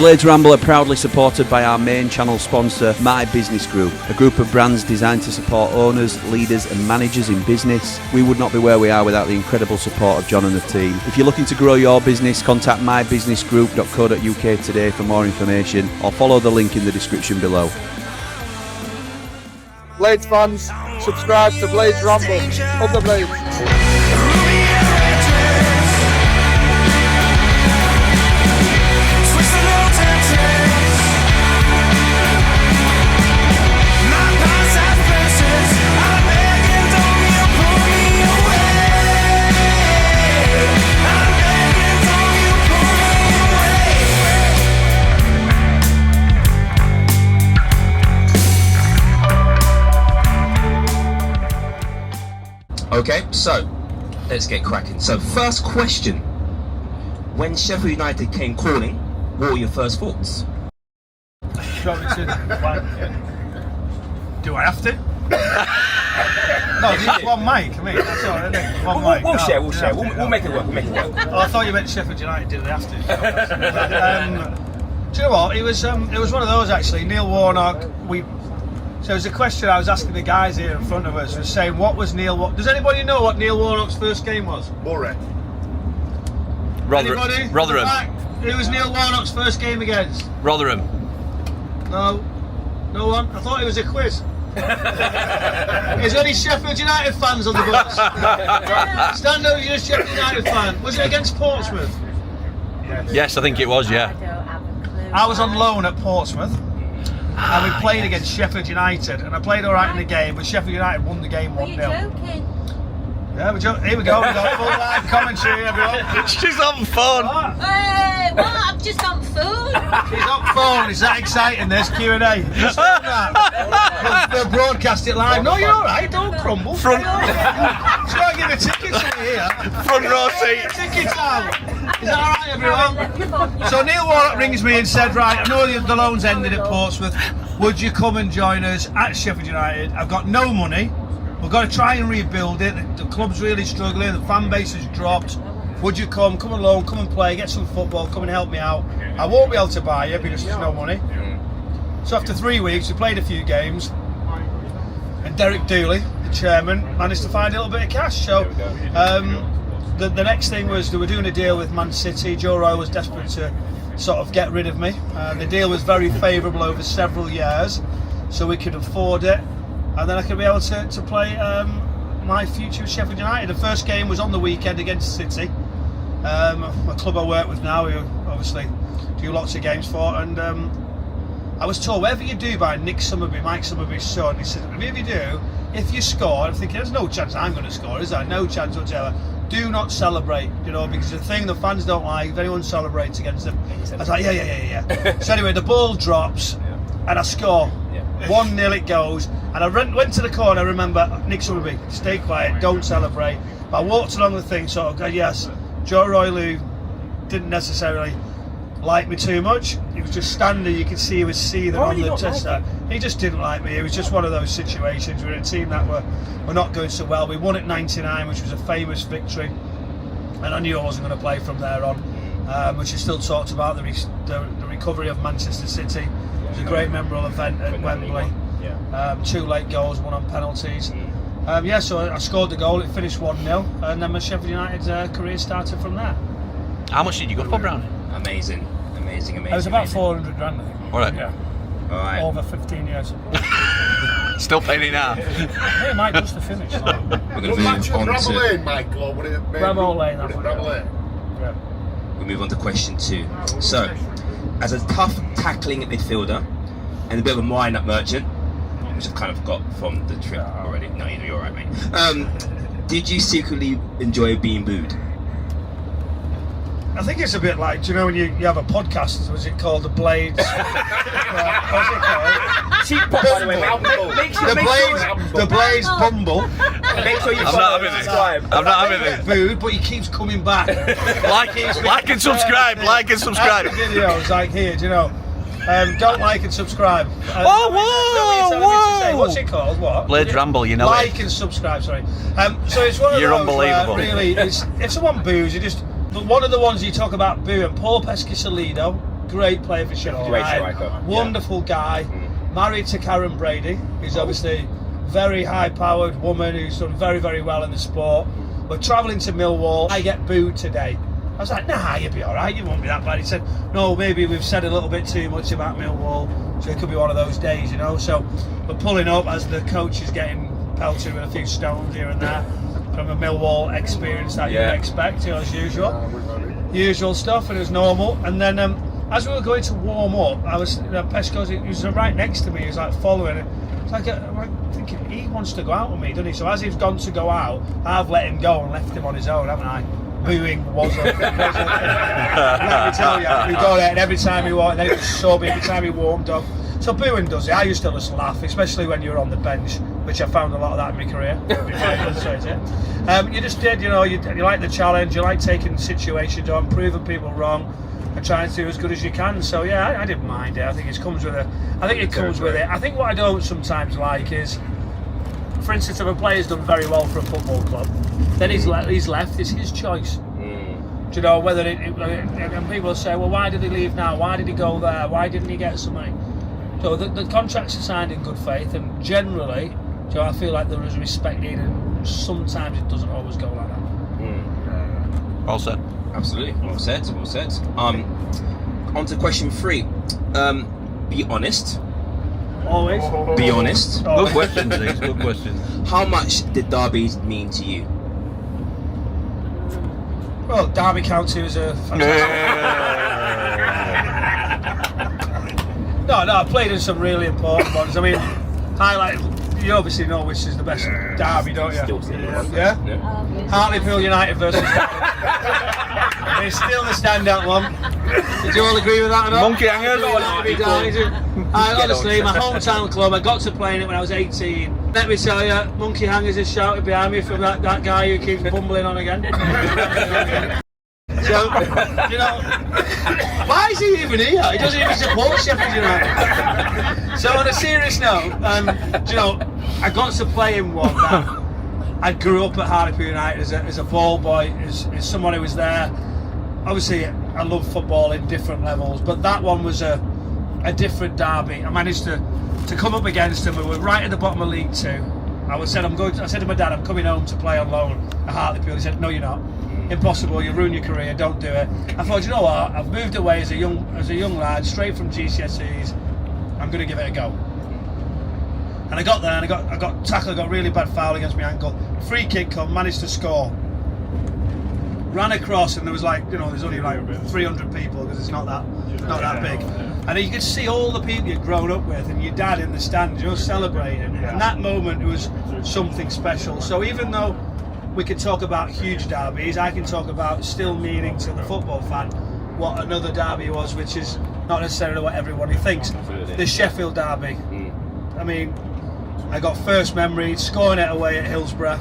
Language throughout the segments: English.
Blades Ramble are proudly supported by our main channel sponsor, My Business Group, a group of brands designed to support owners, leaders and managers in business. We would not be where we are without the incredible support of John and the team. If you're looking to grow your business, contact mybusinessgroup.co.uk today for more information or follow the link in the description below. Blades fans, subscribe to Blades Ramble. Up the Blades. Okay, so let's get cracking. So first question, when Sheffield United came calling, what were your first thoughts? Do I have to? No, just one mic. I mean, that's all I think. One mic. We'll share. We'll make it work. Oh, I thought you meant Sheffield United. Did they have to? Do you know what? It was one of those actually. Neil Warnock. So it was a question I was asking the guys here in front of us. Was saying, what was does anybody know what Neil Warnock's first game was? Murray. Anybody? Rotherham. Who was Neil Warnock's first game against? Rotherham. No. No one? I thought it was a quiz. There's only Sheffield United fans on the bus. Stand up, you're a Sheffield United fan. Was it against Portsmouth? Yes, I think it was, yeah. I was on loan at Portsmouth. And we played against Sheffield United, and I played all right in the game, but Sheffield United won the game 1-0. Joking? Yeah, here we go. We've got full live commentary, everyone. She's on phone. Hey, what? I've just got food. She's on phone. Is that exciting? This Q&A. They'll broadcast it live. No, you're all right. Don't crumble. Front. Just got to give the tickets in here. Front row seat. Tickets out. Is that all right, everyone? So Neil Warnock rings me and said, right, I know the loan's ended at Portsmouth. Would you come and join us at Sheffield United? I've got no money. We've got to try and rebuild it. The club's really struggling. The fan base has dropped. Would you come along, come and play, get some football, come and help me out? I won't be able to buy you because there's no money. So after 3 weeks, we played a few games. And Derek Dooley, the chairman, managed to find a little bit of cash. So the next thing was they were doing a deal with Man City. Joe Royle was desperate to sort of get rid of me. The deal was very favourable over several years, so we could afford it. And then I could be able to play my future with Sheffield United. The first game was on the weekend against City. A club I work with now, who obviously do lots of games for. And I was told, whatever you do by Mike Summerby's son, he said, whatever you do, if you score, I'm thinking, there's no chance I'm going to score, is there? No chance whatsoever. Do not celebrate, because the thing the fans don't like, if anyone celebrates against them. I was like, yeah. So anyway, the ball drops and I score. 1-0 it goes, and I went to the corner. I remember Nick Summerby, stay quiet, don't celebrate. But I walked along the thing, sort of go, yes. Joe Royle, who didn't necessarily like me too much, he was just standing. You could see he was seething on the test. He just didn't like me. It was just one of those situations. We're a team that were not going so well. We won at 99, which was a famous victory, and I knew I wasn't going to play from there on. Which is still talked about, the recovery of Manchester City. It was a great memorable event at Wembley. 2 late goals, 1 on penalties. So I scored the goal, it finished 1-0, and then my Sheffield United career started from there. How much did you go for, Brown? Amazing. It was about 400 grand, I think. All right. Yeah. All right. Over 15 years. Still paying it now. Yeah, it might just to finish. We're going to move on to... Ramble Lane, Michael, or would it be? Ramble Lane. Ramble Lane. Yeah. We'll move on to question 2. So, as a tough tackling midfielder and a bit of a wind-up merchant, which I've kind of got from the trip already. No, you're all right, mate. Did you secretly enjoy being booed? I think it's a bit like, do you know when you have a podcast, was it called The Blades? What's it called? Cheap pop, by the way, mate. The Blades Bumble. Make sure you I'm not having this. I'm not having this. Booed, but he keeps coming back. Like and subscribe. Like and subscribe. Videos like here, do you know? Don't like and subscribe. Whoa! What's it called? What? Blades Ramble, you know like it. and subscribe, sorry. So it's one of You're those unbelievable. Really, if someone boos, you just... But one of the ones you talk about booing, Paul Pescasolido, great player for Sheffield Great United. striker. Wonderful guy. Married to Karen Brady, who's obviously very high-powered woman who's done very, very well in the sport. We're travelling to Millwall. I get booed today. I was like, nah, you'll be all right. You won't be that bad. He said, no, maybe we've said a little bit too much about Millwall, so it could be one of those days, you know. So we're pulling up as the coach is getting pelted with a few stones here and there from a Millwall experience that you'd expect, you know, as usual. Usual stuff, and it was normal. And then as we were going to warm up, I was, Pesco's, he was right next to me. He was like following it. It's like, I'm thinking, he wants to go out with me, doesn't he? So as he's gone to go out, I've let him go and left him on his own, haven't I? Booing was a thing. Let me tell you, we go there, and every time he walked, then it was so big, every time he warmed up. So booing does it. I used to just laugh, especially when you were on the bench, which I found a lot of that in my career. You just did, you know, you like the challenge, you like taking situations on, proving people wrong, and trying to do as good as you can. So yeah, I didn't mind it. I think it comes with it. I think what I don't sometimes like is, for instance, if a player's done very well for a football club, then he's left. It's his choice. Do you know whether and people say, well, why did he leave now? Why did he go there? Why didn't he get some money? So the contracts are signed in good faith, and generally, so I feel like there is respect needed. And sometimes it doesn't always go like that. Well said. Absolutely. Well said. Well said. On to question 3. Be honest. Always. Be honest. Good questions, these. Good questions. How much did derbies mean to you? Well, Derby County was a fantastic. No, I played in some really important ones. I mean, you obviously know which is the best derby, don't you? Yeah? Hartlepool United versus Derby. It's still the standout one. Did you all agree with that or not? Monkey hangers. Honestly, my hometown club, I got to play in it when I was 18. Let me tell you, Monkey Hangers is shouted behind me from that guy who keeps bumbling on again. So, you know, why is he even here? He doesn't even support Sheffield United. So on a serious note, you know, I got to play in one that I grew up at Hartlepool United as a ball boy, as someone who was there. Obviously, I love football in different levels, but that one was a different derby. I managed to come up against him. We were right at the bottom of League 2. I said to my dad, I'm coming home to play on loan at Hartlepool. He said, no, you're not. Impossible, you'll ruin your career, don't do it. I thought, you know what, I've moved away as a young lad, straight from GCSEs, I'm going to give it a go. And I got there and I got tackled, I got really bad foul against my ankle. Free kick come, managed to score. Ran across and there was like, you know, there's only like 300 people because it's not that big. And you could see all the people you'd grown up with and your dad in the stands, you know, celebrating. And that moment, it was something special. So even though we could talk about huge derbies, I can talk about still meaning to the football fan what another derby was, which is not necessarily what everybody thinks. The Sheffield derby. I mean, I got first memory scoring it away at Hillsborough,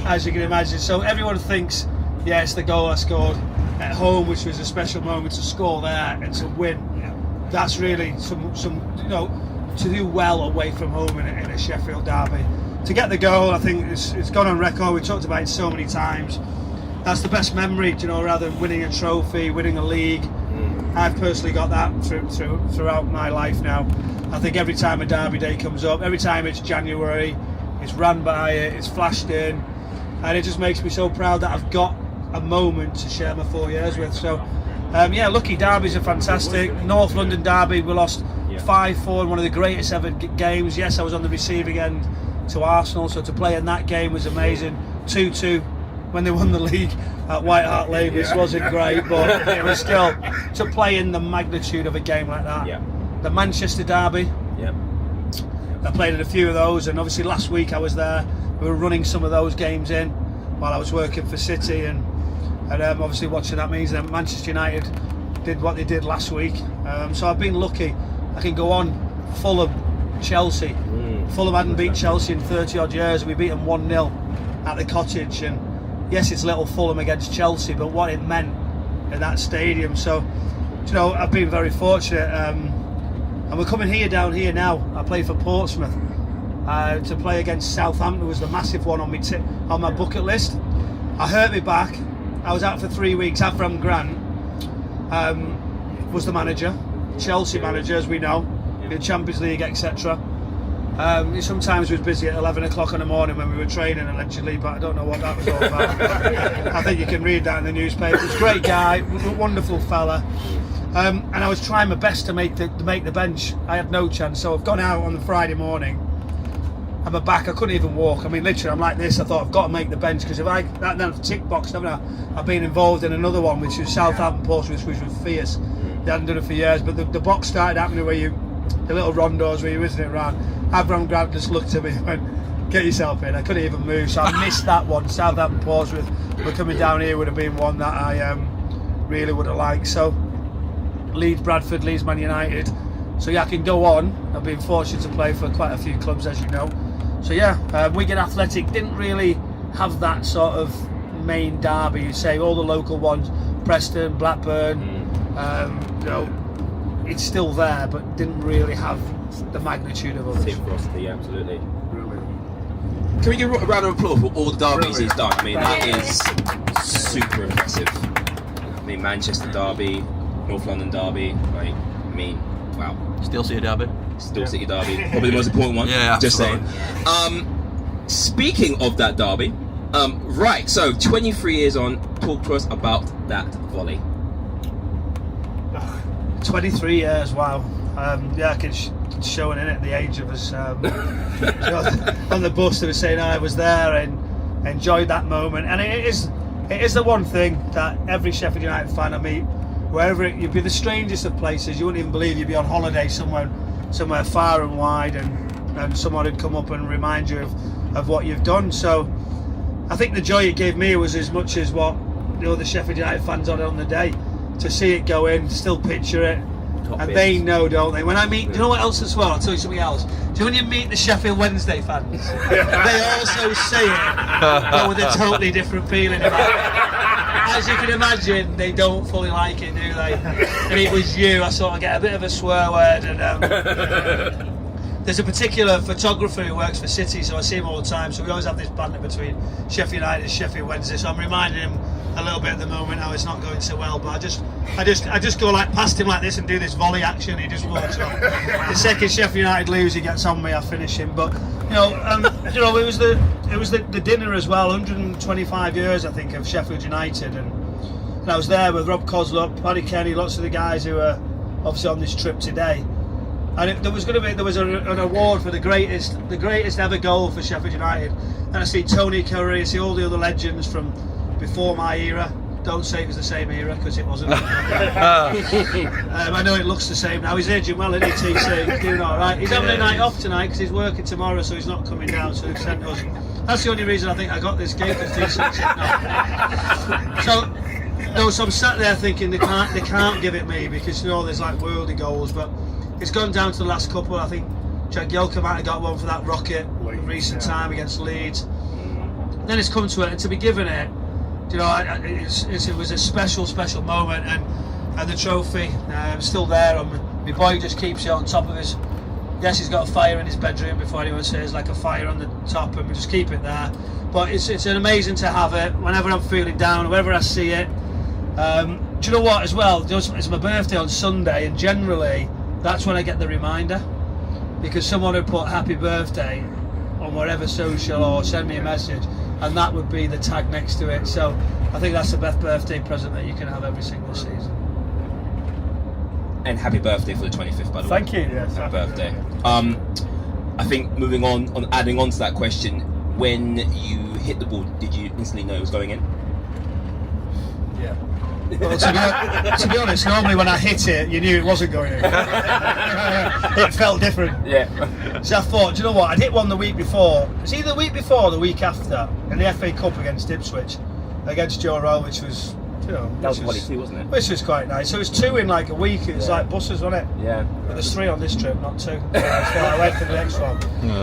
as you can imagine. So everyone thinks, yeah, it's the goal I scored at home, which was a special moment to score there and to win. That's really some you know, to do well away from home in a Sheffield derby. To get the goal, I think it's gone on record. We talked about it so many times. That's the best memory, you know, rather than winning a trophy, winning a league. I've personally got that throughout my life now. I think every time a derby day comes up, every time it's January, it's ran by it, it's flashed in, and it just makes me so proud that I've got a moment to share my 4 years with. So, yeah, lucky derbies are fantastic. North London derby, we lost 5-4 in one of the greatest ever games. Yes, I was on the receiving end to Arsenal, so to play in that game was amazing. 2-2 when they won the league at White Hart Lane, which wasn't great, but it was still to play in the magnitude of a game like that. The Manchester derby, I played in a few of those, and obviously last week I was there. We were running some of those games in while I was working for City, and obviously watching that means that Manchester United did what they did last week. So I've been lucky. I can go on. Fulham, Chelsea. Fulham hadn't beat Chelsea in 30 odd years, and we beat them 1-0 at the Cottage. And yes, it's little Fulham against Chelsea, but what it meant in that stadium. So, you know, I've been very fortunate. And we're coming down here now. I play for Portsmouth. To play against Southampton was the massive one on my bucket list. I hurt my back. I was out for 3 weeks. Avram Grant. was the manager, Chelsea manager, as we know, in Champions League, etc. He sometimes was busy at 11 o'clock in the morning when we were training, allegedly, but I don't know what that was all about. I think you can read that in the newspapers. Great guy, wonderful fella. And I was trying my best to make the bench. I had no chance, so I've gone out on the Friday morning. And my back, I couldn't even walk. I mean, literally, I'm like this. I thought I've got to make the bench because if that tick box, haven't I? I've been involved in another one, which was Southampton Portsmouth, which was fierce. They hadn't done it for years, but the box started happening where the little rondos where you're whizzing it around. Avram Grant just looked at me and went, "Get yourself in." I couldn't even move, so I missed that one. Southampton Portsmouth, but coming down here would have been one that I really would have liked. So Leeds, Bradford, Leeds, Man United. So yeah, I can go on. I've been fortunate to play for quite a few clubs, as you know. So yeah, Wigan Athletic didn't really have that sort of main derby. You say all the local ones, Preston, Blackburn. You know, it's still there, but didn't really have the magnitude of others. Yeah, absolutely. Can we give a round of applause for all the derbies he's done? I mean, that is super impressive. I mean, Manchester derby, North London derby. Like, I mean, wow. Steel City derby. Steel City derby, probably the most important one. Yeah, just absolutely. saying. Speaking of that derby, right. So 23 years on, talk to us about that volley. 23 years, wow. Yeah, I can showing in at the age of us. On the bus, they were saying I was there and enjoyed that moment. And it is the one thing that every Sheffield United fan I meet, wherever you'd be the strangest of places, you wouldn't even believe you'd be on holiday somewhere far and wide, and someone would come up and remind you of what you've done. So I think the joy it gave me was as much as what the other Sheffield United fans had on the day. To see it go in, still picture it, and they know, don't they? When I meet, do you know what else as well? I'll tell you something else. Do you know when you meet the Sheffield Wednesday fans? They also say it, but with a totally different feeling about it. As you can imagine, they don't fully like it, do they? And it was you, I sort of get a bit of a swear word, and there's a particular photographer who works for City, so I see him all the time, so we always have this banter between Sheffield United and Sheffield Wednesday, so I'm reminding him a little bit at the moment how it's not going so well, but I just go like past him like this and do this volley action. He just walks off. The second Sheffield United lose, he gets on me, I finish him. But you know, it was the dinner as well. 125 years I think of Sheffield United, and I was there with Rob Coslop, Paddy Kenny, lots of the guys who are obviously on this trip today. And there was an award for the greatest ever goal for Sheffield United. And I see Tony Curry, I see all the other legends from before my era. Don't say it was the same era, because it wasn't. I know it looks the same now. He's aging well, isn't he, TC? He's doing all right. He's having a night off tonight because he's working tomorrow, so he's not coming down. So they've sent us. That's the only reason I think I got this gig, because TC said no. So I'm sat there thinking they can't give it me, because there's like worldly goals, but it's gone down to the last couple. I think Jack Yelka might have got one for that rocket recent time against Leeds. Then it's come to it, and to be given it, it was a special moment, and the trophy still there. And my boy just keeps it on top of his. Yes, he's got a fire in his bedroom before anyone says, like a fire on the top, and we just keep it there. But it's an amazing to have it whenever I'm feeling down, whenever I see it. Do you know what as well? It's my birthday on Sunday, and generally that's when I get the reminder, because someone would put happy birthday on whatever social or send me a message, and that would be the tag next to it. So I think that's the best birthday present that you can have every single season. And happy birthday for the 25th, by the way. Thank you. Yes, happy birthday. I think moving on adding on to that question, when you hit the ball, did you instantly know it was going in? Yeah. Well, to be honest, normally when I hit it, you knew it wasn't going in. It felt different. Yeah. So I thought, do you know what? I'd hit one the week before. It was either the week before or the week after, in the FA Cup against Ipswich, against Joe Rowe, which was, that was volley too, wasn't it? Which was quite nice. So it was 2 in like a week. It was like buses, wasn't it? Yeah. But there's 3 on this trip, not 2. That's why I went for the next one.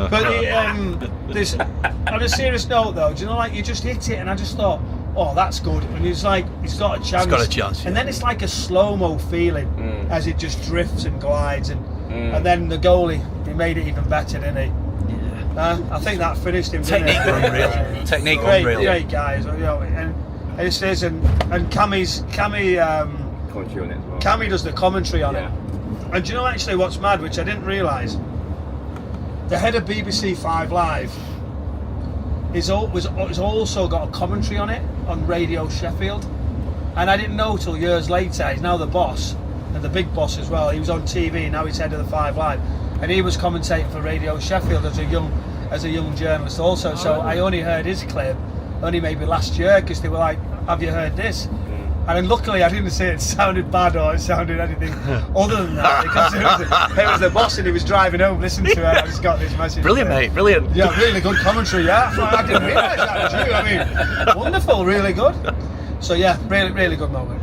But there's, on a serious note though, do you know, like you just hit it, and I just thought, oh, that's good. And it's like, it's got a chance. It's got a chance. And then it's like a slow-mo feeling as it just drifts and glides. And then the goalie, he made it even better, didn't he? Yeah. I think that finished him. Technique unreal. Technique unreal. Great guys, and it says, and Cammy commentary on it as well. Cammy does the commentary on Yeah. it. And do you know actually what's mad, which I didn't realise? The head of BBC 5 Live has also got a commentary on it on Radio Sheffield. And I didn't know till years later. He's now the boss, and the big boss as well. He was on TV, now he's head of the 5 Live. And he was commentating for Radio Sheffield as a young journalist also. So I only heard his clip only maybe last year, because they were like, have you heard this? And then luckily I didn't say it sounded bad or it sounded anything other than that, because it was the boss and he was driving home listening to it. I just got this message. Brilliant, mate, brilliant. Yeah, really good commentary, yeah. I didn't realise that was you. I mean, wonderful, really good. So yeah, really, really good moment.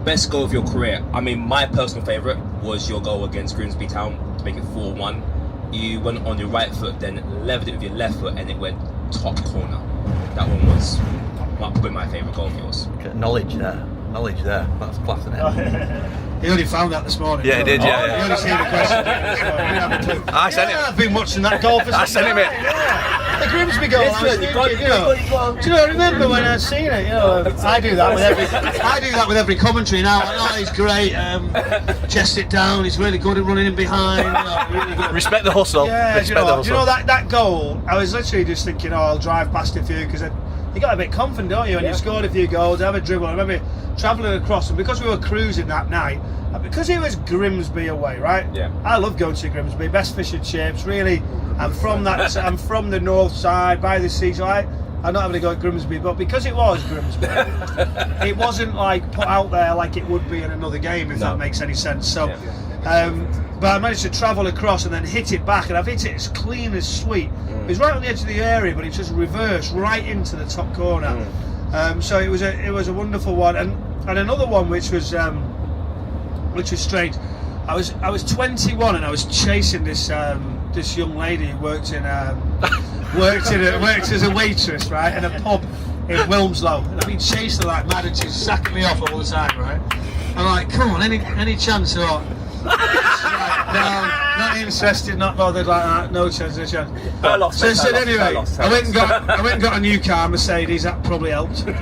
Best goal of your career? I mean, my personal favourite was your goal against Grimsby Town to make it 4-1. You went on your right foot, then levered it with your left foot and it went top corner. That one was probably my favourite goal of yours. Knowledge there. That's class, isn't it? He only found that this morning. Yeah, he did, yeah. He only seen the question. So we have a clue. I sent it. I've been watching that goal for some I sent him it. time, yeah. The Grimsby goal. I was thinking, do you know, I remember when I seen it, I do that with every commentary now. Oh, he's great, chest it down, he's really good at running in behind, really good. Respect the hustle. Yeah, Respect the hustle. do you know that goal, I was literally just thinking, I'll drive past a few, because you got a bit confident, don't you, when you've scored a few goals, have a dribble. I remember travelling across, and because we were cruising that night, and because it was Grimsby away, right? Yeah. I love going to Grimsby, best fish and chips, really. I'm from the north side, by the sea, so I'm not having to go to Grimsby, but because it was Grimsby, it wasn't like put out there like it would be in another game, if that makes any sense. So, but I managed to travel across and then hit it back, and I've hit it as clean as sweet. It was right on the edge of the area, but it just reversed right into the top corner. So it was a wonderful one, and another one which was strange. I was 21 and I was chasing this young lady who worked as a waitress, right, in a pub in Wilmslow. And I've been chasing her like mad, and she's sacking me off all the time, right? I'm like, come on, any chance or what? Like, no, not interested, not bothered, like that, no chance. So I said, anyway, I went and got a new car, Mercedes. That probably helped. That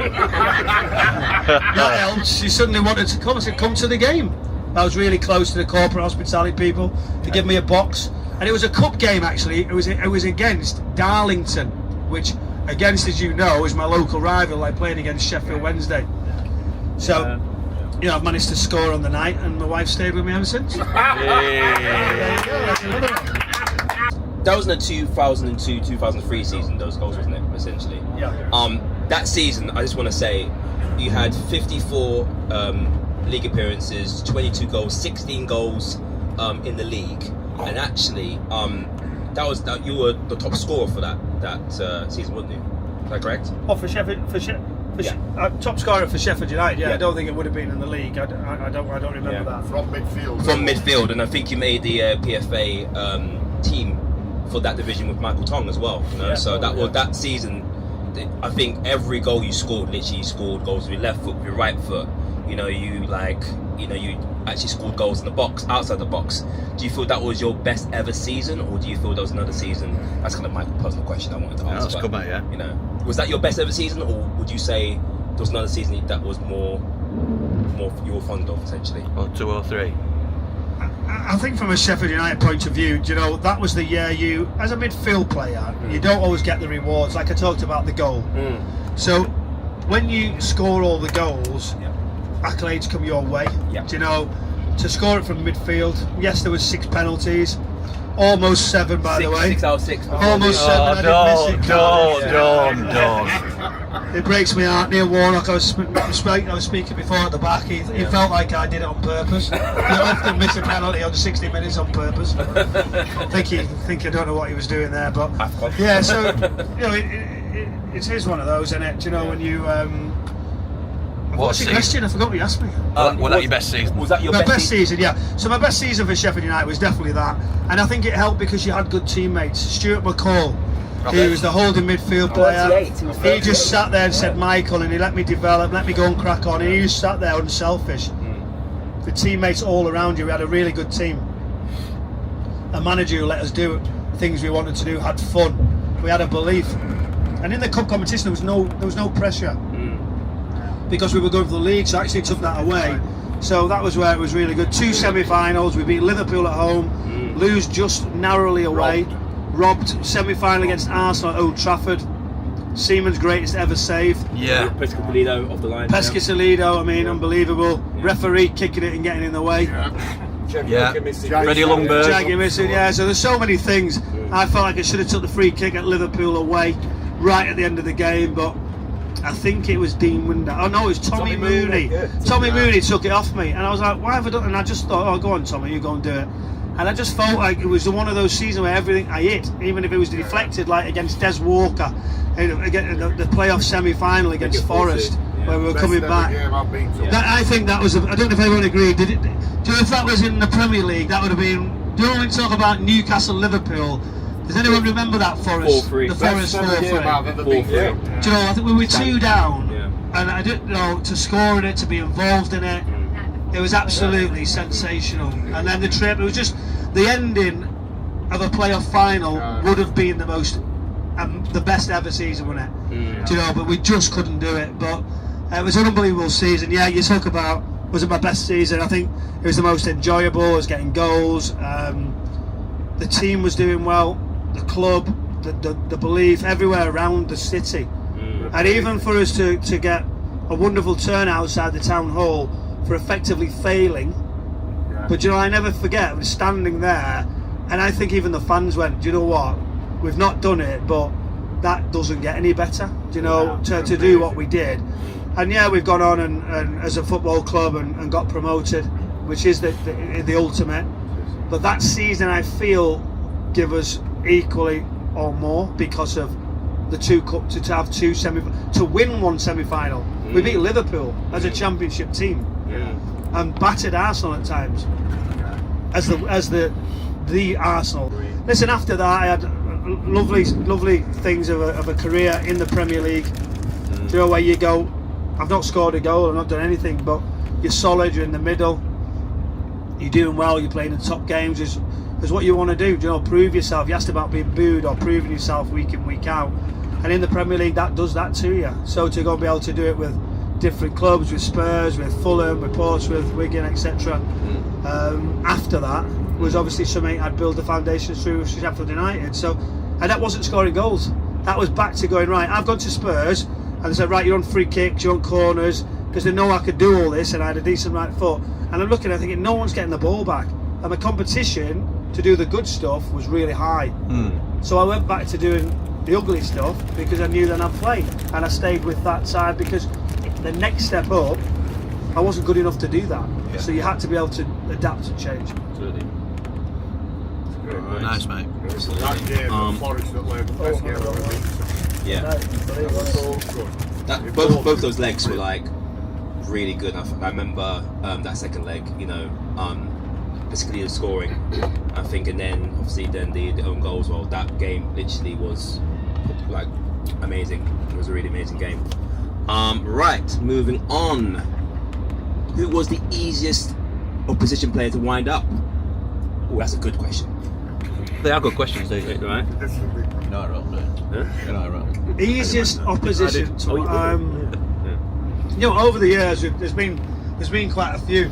helped. She suddenly wanted to come. I said, come to the game. I was really close to the corporate hospitality people to give me a box, and it was a cup game actually. It was against Darlington, which, against, as you know, is my local rival. I played against Sheffield Wednesday. So, I've managed to score on the night, and my wife stayed with me ever since. That was in the 2002-2003 season, those goals, wasn't it, essentially? Yeah. That season, I just want to say, you had 54 league appearances, 22 goals, 16 goals in the league, and actually, you were the top scorer for that season, weren't you? Is that correct? Oh, for Sheffield, top scorer for Sheffield United. Yeah, Yeah. I don't think it would have been in the league. I don't remember that. From midfield. From midfield, and I think you made the PFA team for that division with Michael Tong as well. Yeah, So that was that season. I think every goal you scored, literally you scored goals with your left foot, with your right foot. You actually scored goals in the box, outside the box. Do you feel that was your best ever season, or do you feel there was another season? That's kind of my personal question I wanted to ask. That's good, mate, yeah. Was that your best ever season, or would you say there was another season that was more you were fond of, essentially? Or 2 or 3. I think from a Sheffield United point of view, that was the year you, as a midfield player, you don't always get the rewards. Like I talked about the goal. So when you score all the goals, accolades come your way. To score it from midfield, yes, there was 6 penalties, almost 7 by the way. 6 out of 6. Almost 7. I didn't miss it. Don't. It breaks my heart. Neil Warnock, I was speaking before at the back. He felt like I did it on purpose. He often missed a penalty on 60 minutes on purpose. I think I don't know what he was doing there, but yeah. So it is one of those, isn't it? When you what's your question? I forgot what you asked me. Was that your best season? Was that your My best best season? Yeah. So my best season for Sheffield United was definitely that, and I think it helped because you had good teammates. Stuart McCall, who was the holding midfield player, he just sat there and said Michael, and he let me develop, let me go and crack on, and he just sat there unselfish. The teammates all around you, we had a really good team. A manager who let us do things we wanted to do, had fun, we had a belief, and in the cup competition there was no pressure. Because we were going for the league, so I actually took that away. So that was where it was really good. 2 semi-finals. We beat Liverpool at home, lose just narrowly away, robbed semi-final against Arsenal at Old Trafford. Seaman's greatest ever save. Yeah. Pescatolino off the line. Pescatolino, I mean, unbelievable. Referee kicking it and getting in the way. Yeah. Freddie Lundberg. Jaggy missing, yeah. So there's so many things. I felt like I should have took the free kick at Liverpool away right at the end of the game, but I think it was Dean Winder. Oh no, it was Tommy Mooney. Yeah. Tommy Mooney took it off me, and I was like, why have I done it? And I just thought, oh, go on, Tommy, you go and do it. And I just felt like it was one of those seasons where everything I hit, even if it was deflected, like against Des Walker, again, the playoff semi-final against Forest, where we were coming back. I think that was, I don't know if everyone agreed, do you know if that was in the Premier League, that would have been, do you know when we talk about Newcastle-Liverpool, does anyone remember that Forest? 4-3. The Forest 4-3. 4-3. Do you know, I think we were 2 down, and I didn't know, to score in it, to be involved in it, it was absolutely sensational. And then the trip, it was just, the ending of a playoff final would have been the most, the best ever season, wasn't it? Do you know, but we just couldn't do it. But it was an unbelievable season. Yeah, you talk about, was it my best season? I think it was the most enjoyable. I was getting goals. The team was doing well. The club, the belief, everywhere around the city. And even for us to get a wonderful turnout outside the town hall for effectively failing. But you know, I never forget, I was standing there, and I think even the fans went, do you know what, we've not done it, but that doesn't get any better, do you know, to do what we did. And yeah, we've gone on and as a football club and got promoted, which is the ultimate. But that season, I feel, give us equally or more because of the two cup, to have two to win one semi-final. We beat Liverpool as a championship team, and battered Arsenal at times as the Arsenal. Listen, after that I had lovely things of a career in the Premier League. Do you know, where you go, I've not scored a goal, I've not done anything, but you're solid, you're in the middle, you're doing well, you're playing in top games, is what you want to do. Do you know, prove yourself. You asked about being booed or proving yourself week in, week out, and in the Premier League that does that to you. So to go and be able to do it with different clubs, with Spurs, with Fulham, with Portsmouth, Wigan, etc. After that was obviously something I'd build the foundations through with Sheffield United. So, and that wasn't scoring goals. That was back to going, right, I've gone to Spurs, and they said, right, you're on free kicks, you're on corners, because they know I could do all this, and I had a decent right foot. And I'm looking, I'm thinking, no one's getting the ball back, and the competition to do the good stuff was really high. So I went back to doing the ugly stuff because I knew then I'd play, and I stayed with that side because the next step up, I wasn't good enough to do that. So you had to be able to adapt and change. Absolutely. Nice, mate. That game, Forest that led the best game I've ever been to. Yeah. Both those legs were like really good. I remember that second leg, you know, basically the scoring, I think, and then obviously then the own goals. Well, that game literally was like amazing. It was a really amazing game. Right, moving on. Who was the easiest opposition player to wind up? Oh, that's a good question. They are good questions, don't you? Right. This is a big one. No, right. Easiest opposition to, you know, over the years there's been quite a few.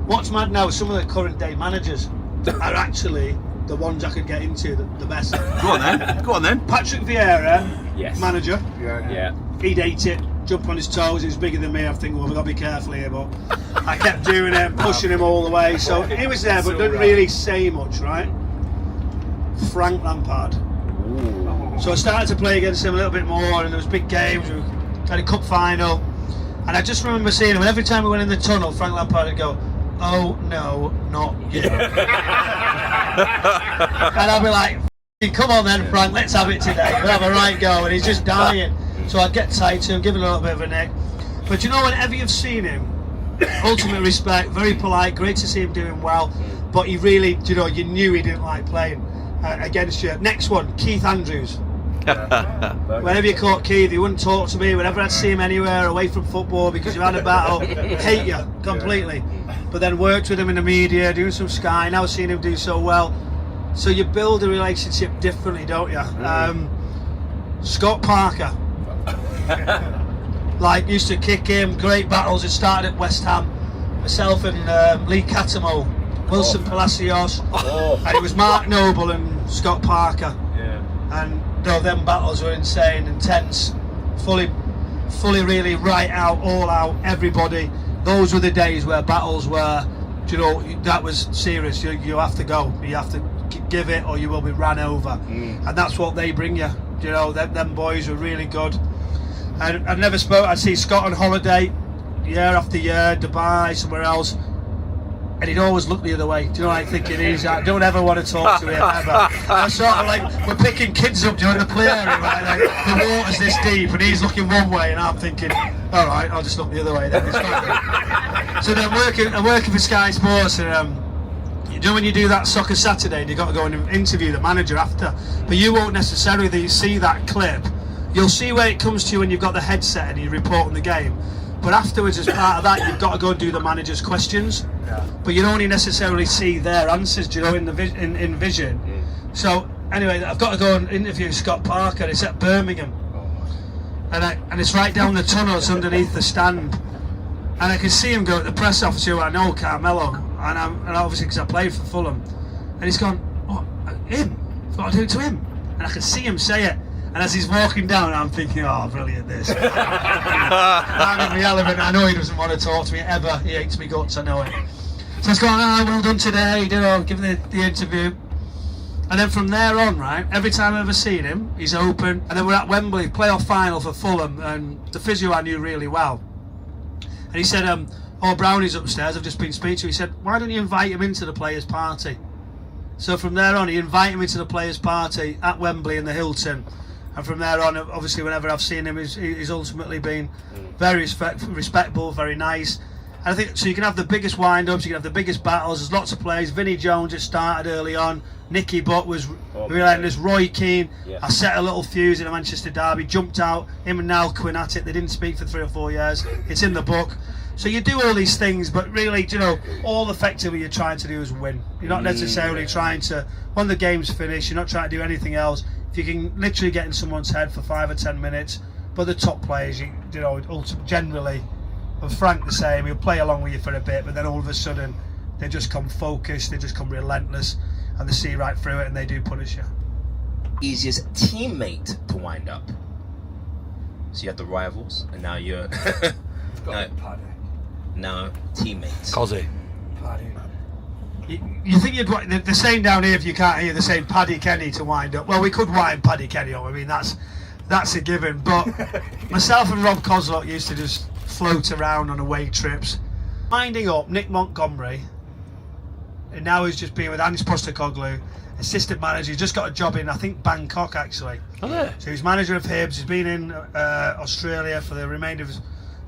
What's mad now, some of the current day managers are actually the ones I could get into the best. Go on then. Patrick Vieira, Yes. manager, Yeah. he'd hate it, jump on his toes, he was bigger than me. I'm thinking, well, we've got to be careful here, but I kept doing it, pushing him all the way. So he was there, but didn't really say much, right? Frank Lampard. So I started to play against him a little bit more, and there was big games, we had a cup final, and I just remember seeing him, and every time we went in the tunnel, Frank Lampard would go, "Oh no, not you." And I'd be like, "Come on then, Frank, let's have it today, we'll have a right go," and he's just dying. So I'd get tight to him, give him a little bit of a nick. But you know, whenever you've seen him, ultimate respect, very polite, great to see him doing well, but he really, you know, you knew he didn't like playing against you. Next one, Keith Andrews. Whenever you caught Keith, he wouldn't talk to me. Whenever I'd see him anywhere away from football because you had a battle, hate you completely. But then worked with him in the media, doing some Sky, now seeing him do so well. So you build a relationship differently, don't you? Scott Parker. Like, used to kick him, great battles. It started at West Ham. myself and Lee Catamo, Wilson Palacios, and it was Mark Noble and Scott Parker. Yeah. And them battles were insane, intense, fully really right out, all out, everybody. Those were the days where battles were, you know, that was serious. You have to go, you have to give it or you will be ran over. And that's what they bring you. You know, them boys were really good. And I never spoke. I'd see Scott on holiday year after year, Dubai, somewhere else, and he'd always look the other way. Do you know what I'm thinking? I don't ever want to talk to him ever. I'm sort of like, we're picking kids up during the play area, right? Like, the water's this deep and he's looking one way and I'm thinking, all right, I'll just look the other way then. It's fine. So then I'm working for Sky Sports, and you know when you do that Soccer Saturday and you've got to go and interview the manager after, but you won't necessarily see that clip. You'll see where it comes to you when you've got the headset and you report on the game. But afterwards, as part of that, you've got to go and do the manager's questions. Yeah. But you don't only necessarily see their answers, you know, in vision. So anyway, I've got to go and interview Scott Parker. It's at Birmingham, and it's right down the tunnel. It's underneath the stand, and I can see him go at the press office who I know, Carmelo, and obviously because I played for Fulham, and he's gone, "What, him? What do I do to him?" And I can see him say it. And as he's walking down, I'm thinking, oh, brilliant, this. I'm in my element. I know he doesn't want to talk to me ever. He hates me guts, I know it. So he's going, well done today, you know, give the interview. And then from there on, right, every time I've ever seen him, he's open. And then we're at Wembley, playoff final for Fulham, and the physio I knew really well. And he said, Brownie's upstairs, I've just been speaking to him. He said, why don't you invite him into the players' party? So from there on, he invited me to the players' party at Wembley in the Hilton. And from there on, obviously, whenever I've seen him, he's ultimately been very respectful, very nice. And I think, so you can have the biggest wind-ups, you can have the biggest battles, there's lots of players. Vinnie Jones just started early on, Nicky Butt was relentless, Roy Keane, I set a little fuse in a Manchester derby, jumped out, him and Niall Quinn at it, they didn't speak for 3 or 4 years, it's in the book. So you do all these things, but really, you know, all effectively you're trying to do is win. You're not necessarily trying to, when the game's finished, you're not trying to do anything else. If you can literally get in someone's head for 5 or 10 minutes, but the top players, you know, generally, and Frank the same, he'll play along with you for a bit, but then all of a sudden, they just come focused, they just come relentless, and they see right through it, and they do punish you. Easiest teammate to wind up. So you had the rivals, and now you're now teammates. Cozzy. You think you'd want, they're saying down here, if you can't hear, they're saying Paddy Kenny to wind up. Well, we could wind Paddy Kenny up, I mean, that's a given. But myself and Rob Kozlok used to just float around on away trips. Winding up Nick Montgomery, and now he's just been with Anis Postecoglou, assistant manager. He's just got a job in, I think, Bangkok, actually. Oh, yeah. So he's manager of Hibs. He's been in Australia for the remainder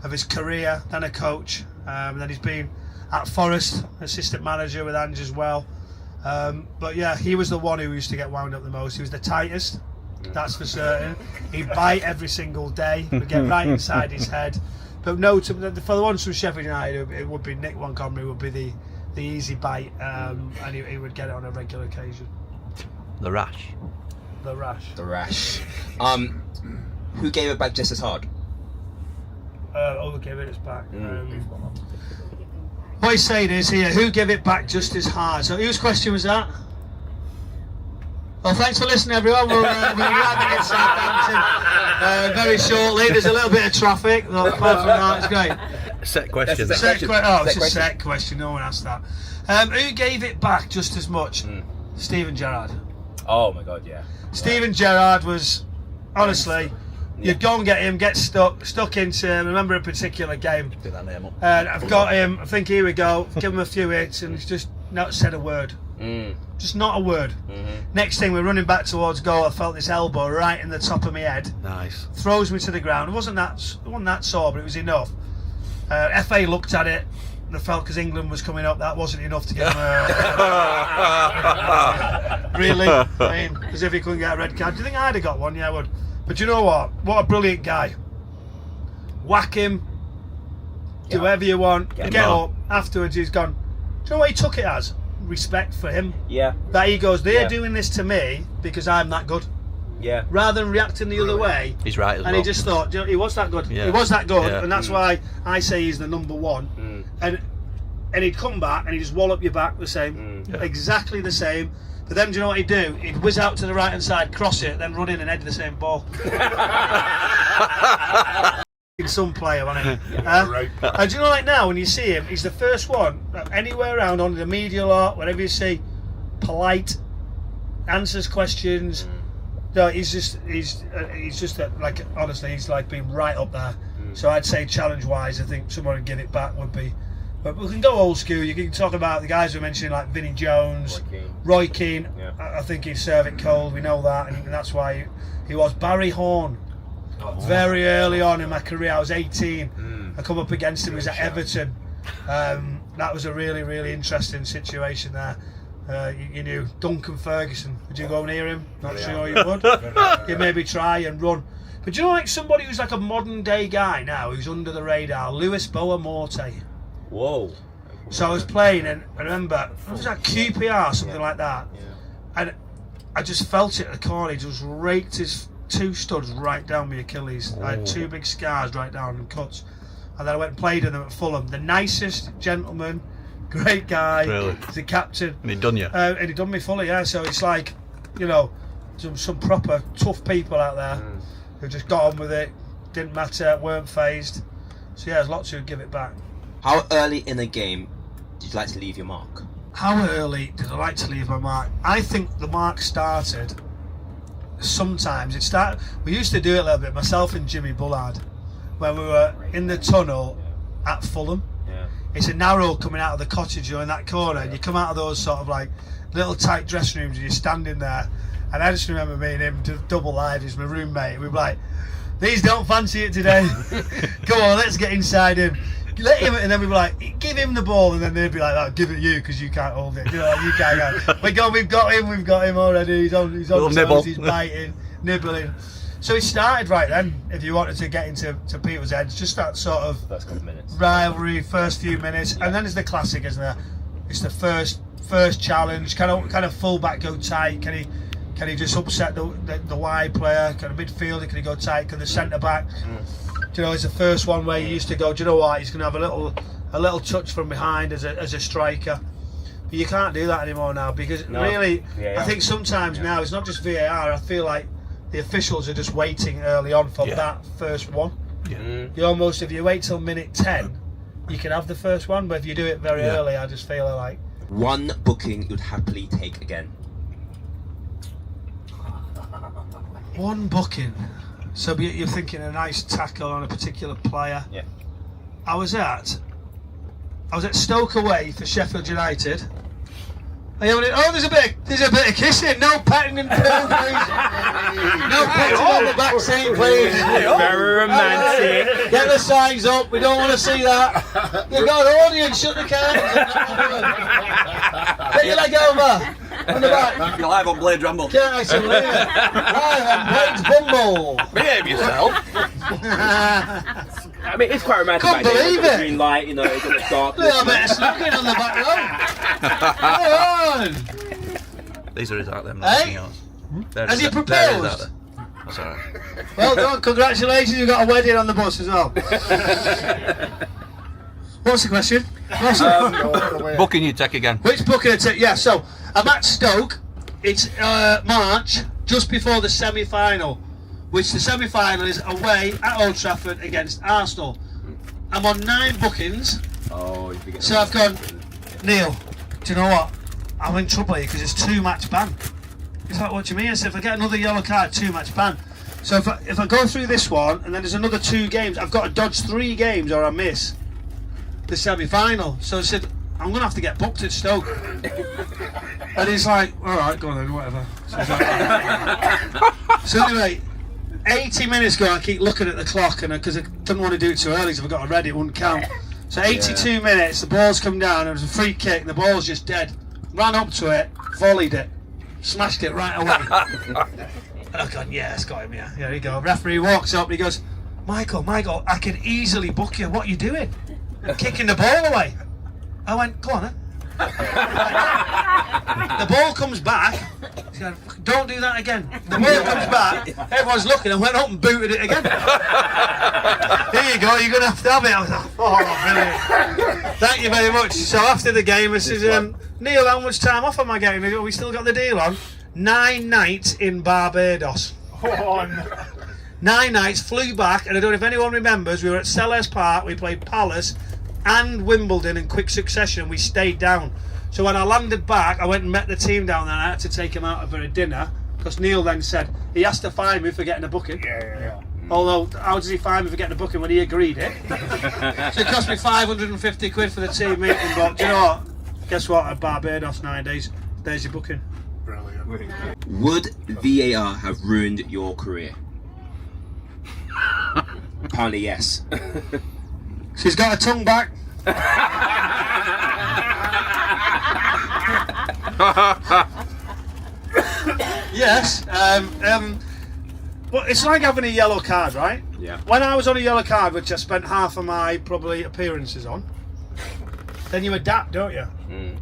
of his career, then a coach. And then he's been at Forest, assistant manager with Ange as well. But yeah, he was the one who used to get wound up the most. He was the tightest, that's for certain. He'd bite every single day, would get right inside his head. But no, for the ones from Sheffield United, it would be Nick Montgomery would be the easy bite, and he would get it on a regular occasion. The rash. The rash. The rash. Who gave it back just as hard? Who gave it back? What he's saying is here, who gave it back just as hard? So whose question was that? Well, thanks for listening, everyone. We'll be landing in Southampton very shortly. There's a little bit of traffic, but apart from that, it's great. Set question. It's a set question. No one asked that. Who gave it back just as much? Steven Gerrard. Oh my God, yeah. Steven Gerrard was, honestly, you'd go and get him, get stuck into him. I remember a particular game. Pick that name up. And I've got him, I think here we go, give him a few hits and he's just not said a word. Just not a word. Next thing, we're running back towards goal. I felt this elbow right in the top of my head. Nice. Throws me to the ground. It wasn't that sore, but it was enough. FA looked at it and I felt, because England was coming up, that wasn't enough to give him a... Really? I mean, as if he couldn't get a red card. Do you think I'd have got one? Yeah, I would. But you know what? What a brilliant guy. Whack him, do whatever you want, get up. Afterwards he's gone, do you know what he took it as? Respect for him. Yeah. That he goes, they're doing this to me because I'm that good. Yeah. Rather than reacting the other way. He's right as well. And he just thought, you know, he was that good. Yeah. He was that good. And that's why I say he's the number one. And and he'd come back and he'd just wallop you back the same, exactly the same. But then, do you know what he'd do? He'd whiz out to the right hand side, cross it, then run in and head the same ball. Some player, wasn't he? And do you know, like now when you see him, he's the first one anywhere around on the media lot, wherever you see, polite, answers questions. No, he's just like, honestly, he's like been right up there. So I'd say challenge-wise, I think someone would give it back would be. But we can go old school. You can talk about the guys we mentioned, like Vinnie Jones, Roy Keane. I think he'd serve it cold. We know that, and that's why he was. Barry Horn. Very early on in my career, I was 18. I come up against him. He was at Everton. That was a really, really interesting situation there. You knew Duncan Ferguson. Would you go near him? Not sure you would. You'd maybe try and run. But do you know, like somebody who's like a modern day guy now, who's under the radar, Lewis Boa Morte. Whoa. So I was playing, and I remember, it was like QPR, something like that. And I just felt it at the corner. He just raked his 2 studs right down my Achilles. I had 2 big scars right down and cuts. And then I went and played with them at Fulham. The nicest gentleman, great guy. Really? He's the captain. And he'd done you? And he'd done me fully, yeah. So it's like, you know, some proper tough people out there who just got on with it, didn't matter, weren't phased. So yeah, there's lots who'd give it back. How early in a game did you like to leave your mark? How early did I like to leave my mark? I think the mark started, sometimes it started, we used to do it a little bit, myself and Jimmy Bullard, when we were in the tunnel at Fulham. It's a narrow coming out of the cottage, you're in that corner, and you come out of those sort of like little tight dressing rooms and you're standing there. And I just remember me and him double live, he's my roommate. We were like, these don't fancy it today. Come on, let's get inside him. Let him, and then we were like, give him the ball, and then they'd be like, "Oh, give it you because you can't hold it." You know, like, you can't go. We've got him already. He's on toes, he's biting, nibbling. So it started right then. If you wanted to get into Peter's heads, just that sort of First couple of minutes. Rivalry, first few minutes, and then there's the classic, isn't there? It's the first challenge. Kind of fullback go tight? Can he just upset the wide player? Can a midfielder? Can he go tight? Can the centre back? You know, it's the first one where you used to go, do you know what, he's going to have a little touch from behind as a striker. But you can't do that anymore now because really, I think sometimes now it's not just VAR. I feel like the officials are just waiting early on for that first one. You almost, if you wait till minute 10, you can have the first one. But if you do it very early, I just feel like one booking you'd happily take again. one booking. So you're thinking a nice tackle on a particular player. Yeah. I was at Stoke away for Sheffield United. There's a bit of kissing. No patting and pulling, please. No patting on the back seat, please. Very romantic. Get the signs up. We don't want to see that. You've got an audience. Shut the curtains. Get your leg over. On the back. You're live on Blade Ramble. Can't I see live on Blade Bumble. Behave yourself. I mean, it's quite romantic. Can't believe it. Green light, you know, it's in the dark. A little bit of snuggling on the back row. Come on. These are his out there, not Hey? yours. Has he proposed? That's alright. Well done, congratulations, you've got a wedding on the bus as well. What's the question? Booking you take again. Which booking I take? Yeah, so I'm at Stoke. It's March, just before the semi-final, which the semi-final is away at Old Trafford against Arsenal. I'm on 9 bookings. Oh, you forget. So I've gone, Neil, do you know what? I'm in trouble here because it's 2-match ban. He's like, what do you mean? I said, if I get another yellow card, 2-match ban. So if I go through this one and then there's another 2 games, I've got to dodge 3 games or I miss the semi-final. So I said, I'm going to have to get booked at Stoke. And he's like, alright, go on then, whatever. So, he's like, so anyway, 80 minutes ago, I keep looking at the clock and because I didn't want to do it too early, because if I got it ready, it wouldn't count. So 82 minutes, the ball's come down, it was a free kick, the ball's just dead. Ran up to it, volleyed it, smashed it right away. And I've gone, yeah, it's got him, yeah. There you go. Referee walks up and he goes, Michael, I can easily book you. What are you doing? Kicking the ball away. I went, go on then. The ball comes back. He's going, don't do that again. The ball comes back, everyone's looking, and went up and booted it again. Here you go, you're going to have it. I was like, oh, brilliant. Thank you very much. So after the game, I said, Neil, how much time off am I getting? We still got the deal on. 9 nights in Barbados. 9 nights, flew back, and I don't know if anyone remembers, we were at Selhurst Park, we played Palace and Wimbledon in quick succession. We stayed down. So when I landed back, I went and met the team down there, and I had to take him out for a dinner, because Neil then said he has to fine me for getting a booking. Yeah. Although, how does he fine me for getting a booking when he agreed it? So it cost me 550 quid for the team meeting, but do you know what? Guess what? At Barbados 9 days, there's your booking. Brilliant. Would VAR have ruined your career? Apparently, yes. She's got her tongue back. Yes. But it's like having a yellow card, right? Yeah. When I was on a yellow card, which I spent half of my probably appearances on, then you adapt, don't you? Mm.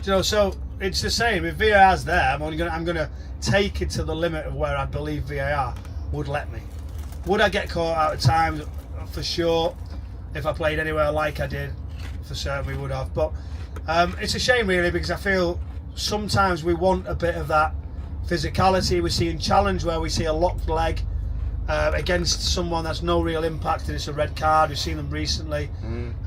You know, so it's the same. If VAR's there, I'm gonna take it to the limit of where I believe VAR would let me. Would I get caught out of time? For sure. If I played anywhere like I did, for certain we would have. But it's a shame really, because I feel sometimes we want a bit of that physicality. We're seeing challenge where we see a locked leg against someone that's no real impact and it's a red card. We've seen them recently.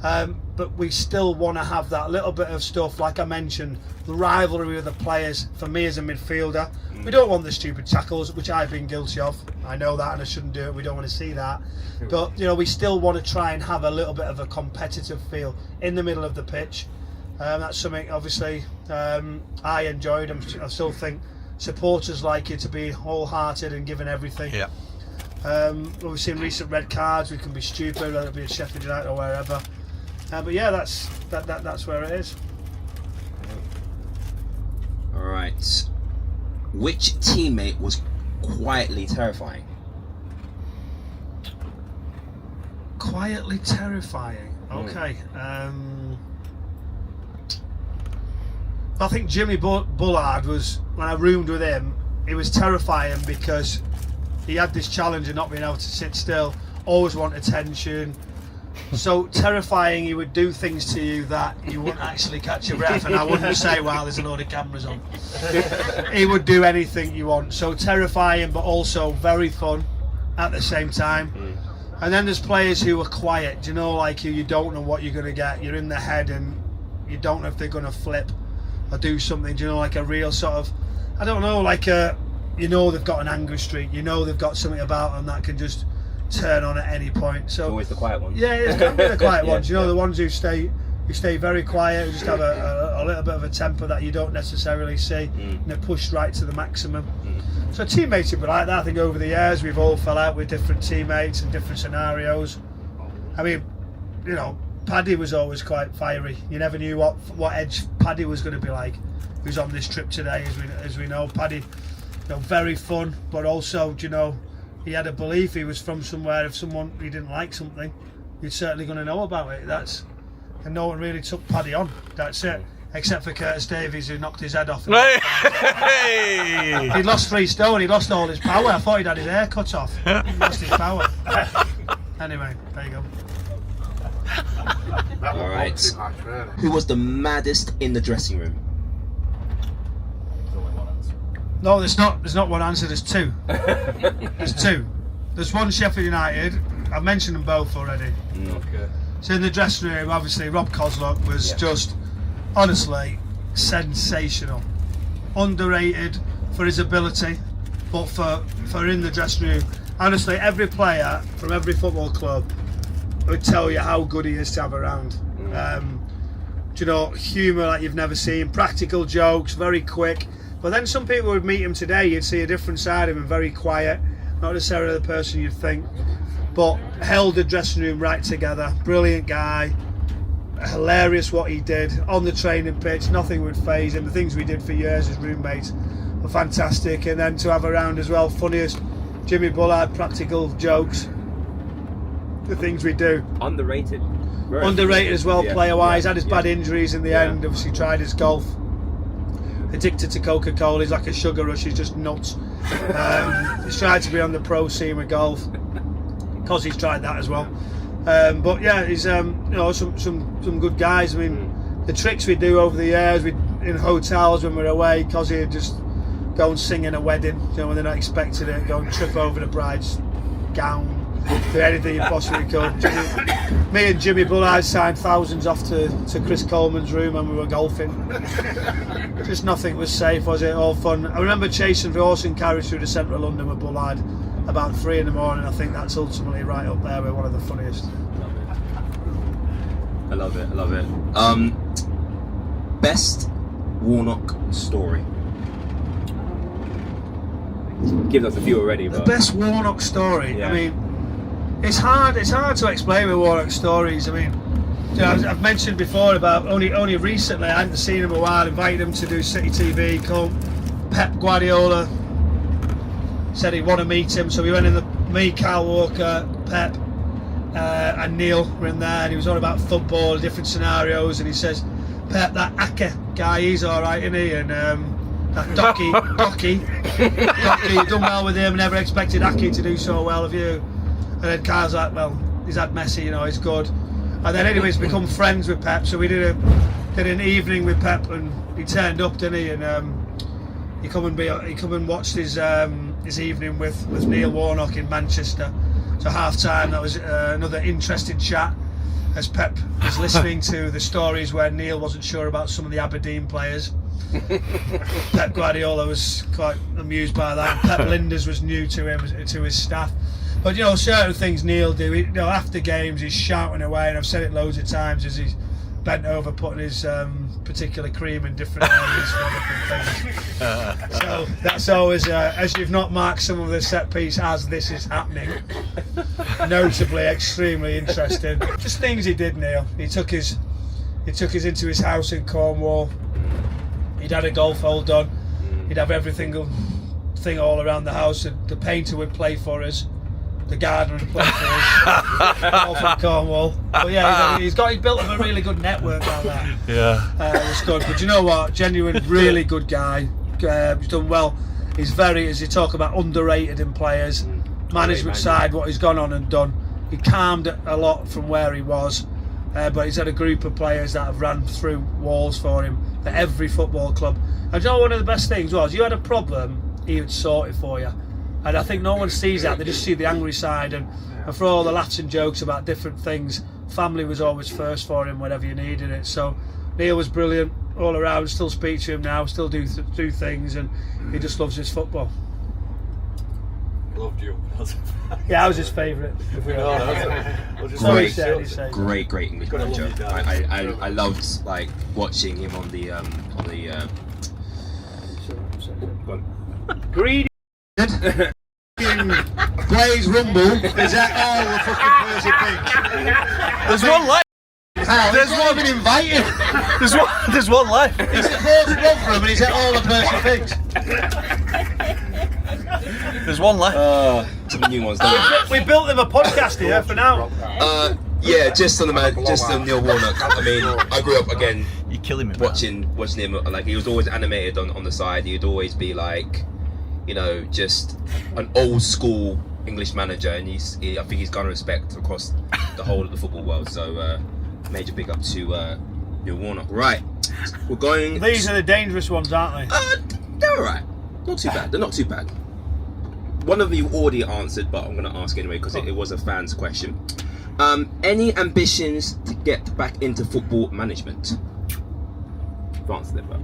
But we still want to have that little bit of stuff, like I mentioned, the rivalry with the players. For me as a midfielder, we don't want the stupid tackles, which I've been guilty of. I know that and I shouldn't do it. We don't want to see that. But you know, we still want to try and have a little bit of a competitive feel in the middle of the pitch. That's something obviously I enjoyed. I still think supporters like you to be wholehearted and giving everything. Yeah. We've seen recent red cards. We can be stupid, whether it be at Sheffield United or wherever. But yeah, that's where it is. All right. Which teammate was quietly terrifying? Quietly terrifying. Okay. I think Jimmy Bullard was, when I roomed with him, he was terrifying because he had this challenge of not being able to sit still, always want attention. So terrifying, he would do things to you that you wouldn't actually catch your breath, and I wouldn't say, wow, there's a load of cameras on. He would do anything you want. So terrifying, but also very fun at the same time. And then there's players who are quiet, you know, like you don't know what you're going to get. You're in the head and you don't know if they're going to flip or do something, you know, like a real sort of, I don't know, like a, you know, they've got an angry streak, you know, they've got something about them that can just turn on at any point. So Always the quiet ones. yeah, it's going to be the quiet ones, you know, the ones who stay very quiet, who just have a little bit of a temper that you don't necessarily see, and they're pushed right to the maximum. So teammates would be like that. I think over the years we've all fell out with different teammates and different scenarios. I mean, you know, Paddy was always quite fiery. You never knew what edge Paddy was going to be like. He was on this trip today, as we know. Paddy, you know, very fun, but also, you know, he had a belief. He was from somewhere. If he didn't like something, you're certainly going to know about it. And no one really took Paddy on. That's it. Except for Curtis Davies, who knocked his head off. Hey! He'd lost 3 stone. He lost all his power. I thought he'd had his hair cut off. He lost his power. Anyway, there you go. All right. Who was the maddest in the dressing room? No, there's not one answer. There's 2. There's 2. There's one Sheffield United. I've mentioned them both already. Okay. So in the dressing room, obviously, Rob Coslock was just, honestly, sensational. Underrated for his ability, but for in the dressing room, honestly, every player from every football club would tell you how good he is to have around. You know, humour like you've never seen, practical jokes, very quick. But then some people would meet him today, you'd see a different side of him, very quiet, not necessarily the person you'd think, but held the dressing room right together. Brilliant guy, hilarious what he did on the training pitch. Nothing would faze him. The things we did for years as roommates were fantastic, and then to have around as well, funniest Jimmy Bullard, practical jokes, the things we do. Underrated. Underrated as well, player wise. Yeah, Had his bad injuries in the end. Obviously tried his golf. addicted to Coca-Cola. He's like a sugar rush. He's just nuts. He's tried to be on the pro scene with golf because he's tried that as well. But yeah, he's some good guys. I mean, the tricks we do over the years, in hotels when we're away, because he'd just go and sing in a wedding, when they're not expecting it, go and trip over the bride's gown, do anything he possibly could. Me and Jimmy Bullard signed thousands off to Chris Coleman's room when we were golfing. Just nothing was safe, was it? All fun. I remember chasing the horse and carriage through the centre of London with Bullard about 3 in the morning. I think that's ultimately right up there with one of the funniest. I love it. Best Warnock story. Give us a few already. The but best Warnock story. Yeah. I mean, it's hard to explain with Warnock stories. I mean, I've mentioned before about only recently. I hadn't seen him a while. Invited him to do City TV. Pep Guardiola said he'd want to meet him, so we went in. Me, Kyle Walker, Pep, and Neil were in there, and he was on about football, different scenarios, and he says, "Pep, that Ake guy, he's all right, isn't he?" And that Docky, you've done well with him. Never expected Ake to do so well, have you? And then Kyle's like, "Well, he's had Messi, he's good." And then anyways, become friends with Pep. So we did an evening with Pep, and he turned up, didn't he? And he come and watched his evening with Neil Warnock in Manchester. So half time, that was another interesting chat, as Pep was listening to the stories where Neil wasn't sure about some of the Aberdeen players. Pep Guardiola was quite amused by that. Pep Linders was new to him, to his staff. But certain things Neil do. After games, he's shouting away, and I've said it loads of times as he's bent over putting his particular cream in different areas for different things. So that's always, as you've not marked some of the set piece as this is happening, notably extremely interesting. Just things he did, Neil. He took us into his house in Cornwall. He'd had a golf hole done. He'd have everything all around the house. And the painter would play for us. The gardener would play for us. All from Cornwall. But yeah, he's built up a really good network like that. Yeah. It was good. But you know what? Genuine, really good guy. He's done well. He's very, as you talk about, underrated in players. Management side, what he's gone on and done. He calmed a lot from where he was. But he's had a group of players that have ran through walls for him at every football club. And you know, one of the best things was, you had a problem, he would sort it for you. And I think no one sees that. They just see the angry side. And for all the laughs and jokes about different things, family was always first for him whenever you needed it. So Neil was brilliant all around. Still speak to him now, still do things, and he just loves his football. Loved you. Yeah, I was his favourite. Great English manager. I loved watching him on the Greedy. Plays Rumble. Is that all the fucking person thinks? There's one left. There's not even invited. There's one left. He's at both Rotherham and he's at all the person thinks. There's one left. some new ones. We built him a podcast here for now. Yeah, just on Neil Warnock. I mean, I grew up again. You're killing me. Watching him. Like, he was always animated on the side. He'd always be like, just an old school English manager, and I think he's garnered respect across the whole of the football world. So major big up to Neil Warnock. Right, we're going. These are the dangerous ones, aren't they? They're alright. Not too bad. They're not too bad. One of you already answered, but I'm going to ask anyway because it was a fan's question. Any ambitions to get back into football management? You've answered it, but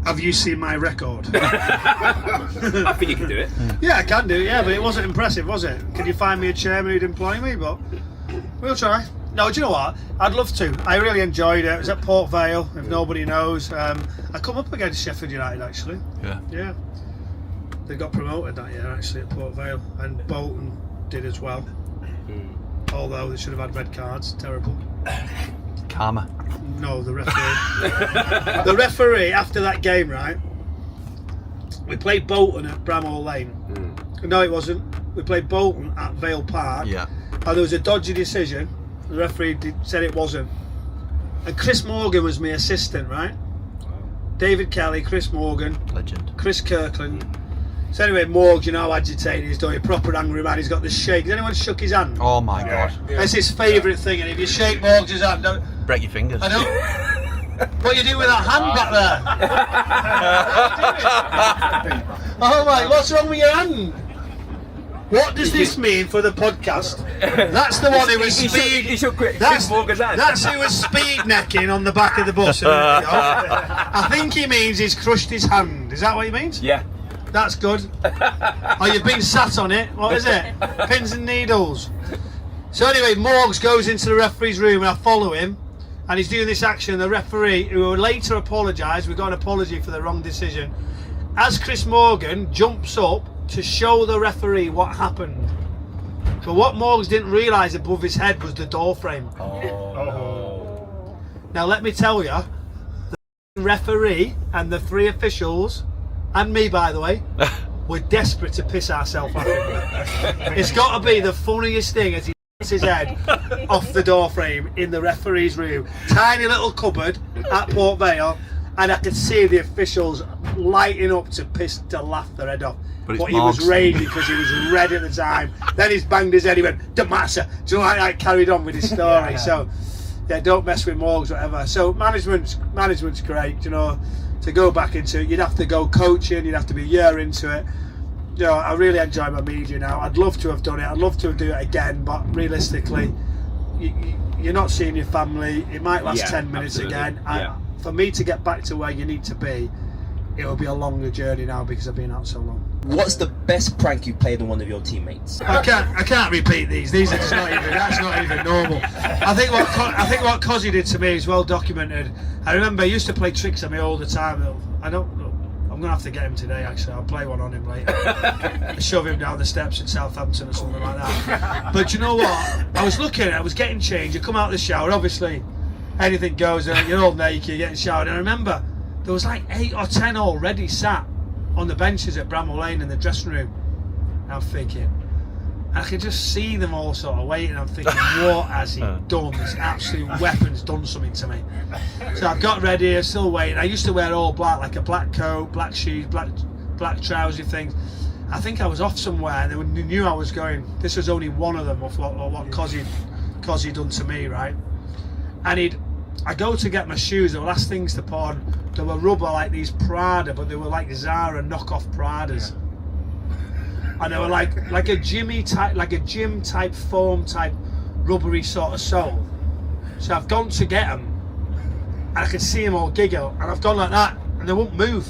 Have you seen my record? I think you can do it. Yeah, I can do it, yeah, but it wasn't impressive, was it? Could you find me a chairman who'd employ me? But we'll try. No, do you know what? I'd love to. I really enjoyed it. It was at Port Vale, if nobody knows. I come up against Sheffield United, actually. Yeah. They got promoted that year, actually, at Port Vale. And Bolton did as well. Although they should have had red cards. Terrible. Karma. No, the referee. The referee, after that game, right? We played Bolton at Bramhall Lane. No, it wasn't. We played Bolton at Vale Park. Yeah. And there was a dodgy decision. The referee said it wasn't. And Chris Morgan was my assistant, right? David Kelly, Chris Morgan, Legend. Chris Kirkland. So anyway, Morgs, you know how agitated he's doing. Proper angry man. He's got the shake. Has anyone shook his hand? Oh my god. That's his favourite thing. And if you shake Morgs' hand, don't... Break your fingers. I don't... What you do with that hand back there? Oh my, what's wrong with your hand? What does this mean for the podcast? That's the one who was speed. That's who was speed necking on the back of the bus. I think he means he's crushed his hand. Is that what he means? Yeah. That's good. Oh, you've been sat on it. What is it? Pins and needles. So anyway, Morgs goes into the referee's room and I follow him. And he's doing this action. The referee, who will later apologise, we got an apology for the wrong decision. As Chris Morgan jumps up to show the referee what happened. But what Morgs didn't realise above his head was the door frame. Oh. Now let me tell you, the referee and the 3 officials, and me by the way, were desperate to piss ourselves laughing. It's got to be the funniest thing as he his head off the door frame in the referee's room. Tiny little cupboard at Port Vale, and I could see the officials lighting up to laugh their head off. But he was raging because he was red at the time. Then he's banged his head, he went, "Don't matter." Do you know, like carried on with his story. So yeah, don't mess with Morgs, whatever. So management's great, you know. To go back into it, you'd have to go coaching, you'd have to be a year into it. You know, I really enjoy my media now. I'd love to have done it. I'd love to do it again, but realistically, you're not seeing your family. It might last 10 minutes again. For me to get back to where you need to be, it'll be a longer journey now because I've been out so long. What's the best prank you played on one of your teammates? I can't repeat these. These are just not even. That's not even normal. I think what Cosy did to me is well documented. I remember he used to play tricks on me all the time. I'm gonna have to get him today. Actually, I'll play one on him later. Shove him down the steps in Southampton or something like that. But you know what? I was getting changed. You come out of the shower, obviously, anything goes. You're all naked, you're getting showered. And I remember there was like 8 or 10 already sat on the benches at Bramble Lane in the dressing room. And I'm thinking, I could just see them all sort of waiting. I'm thinking, what has he done? This absolute weapon's done something to me. So I got ready, I'm still waiting. I used to wear all black, like a black coat, black shoes, black trouser things. I think I was off somewhere and they knew I was going. This was only one of them of what Cosy done to me, right? And I go to get my shoes, the last things to put on, they were rubber like these Prada, but they were like Zara knockoff Pradas. And they were like a gym type foam type rubbery sort of sole. So I've gone to get them and I can see them all giggle, and I've gone like that and they won't move.